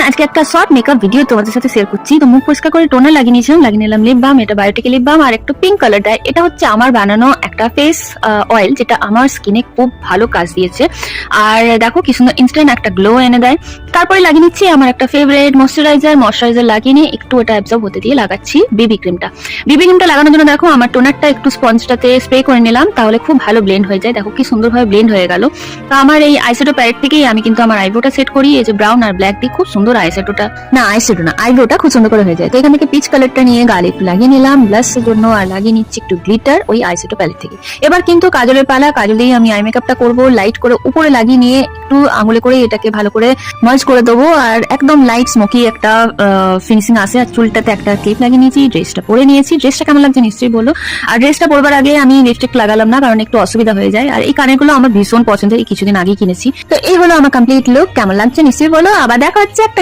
আজকে একটা short makeup video তোমাদের সাথে শেয়ার করছি। তো মুখ পরিষ্কার করে টোনার লাগিয়ে নিলাম লিপ বাম, এটা বায়োটিক লিপ বাম আর একটু পিঙ্ক কালার ডাই। এটা হচ্ছে আমার বানানো একটা ফেস অয়েল, যেটা আমার স্কিনে খুব ভালো কাজ দিয়েছে। আর দেখো কি সুন্দর ইনস্ট্যান্ট একটা গ্লো এনে দেয়। তারপরে লাগিয়ে নিচ্ছি আমার একটা ফেভারিট ময়শ্চারাইজার লাগিয়ে নিয়ে একটু এটা অ্যাবজর্ব হতে দিয়ে লাগাচ্ছি বিবি ক্রিমটা। বিবি ক্রিমটা লাগানোর জন্য দেখো আমার টোনারটা একটু স্পঞ্জটাতে স্প্রে করে নিলাম, তাহলে খুব ভালো ব্লেন্ড হয়ে যায়। দেখো কি সুন্দরভাবে ব্লেন্ড হয়ে গেল। তো আমার এই আইশ্যাডো প্যালেট থেকেই আমি কিন্তু আমার আইব্রোটা সেট করি। এই যে ব্রাউন আর ব্ল্যাক দিয়ে খুব সুন্দর আইব্রোটা খুব সুন্দর করে হয়ে যায়। তো এখান থেকে পিচ কালারটা নিয়ে গালে একটু লাগিয়ে নিলাম ব্লাশের জন্য, আর লাগিয়ে নিচ্ছি একটু গ্লিটার ওই আইশ্যাডো প্যালেট থেকে। এবার কিন্তু কাজলের পালা, কাজল দিয়ে আমি আই মেকআপটা করবো। লাইট করে উপরে লাগিয়ে নিয়ে একটু আঙুলে করে এটাকে ভালো করে মার্জ করে দেবো, আর একদম লাইট স্মোকি একটা ফিনিশিং আসে। আর চুলটাতে একটা ক্লিপ লাগিয়ে নিয়েছি, ড্রেসটা পরে নিয়েছি। ড্রেসটা কেমন লাগছে নিশ্চয়ই বলো। আর ড্রেসটা পরবার আগে আমি লিপস্টিক লাগালাম না, কারণ একটু অসুবিধা হয়ে যায়। আর এই কানেরগুলো আমার ভীষণ পছন্দের, এই কিছুদিন আগে কিনেছি। তো এই হলো আমার কমপ্লিট লুক। কেমন লাগছে নিশ্চয়ই বলো। আবার দেখা হচ্ছে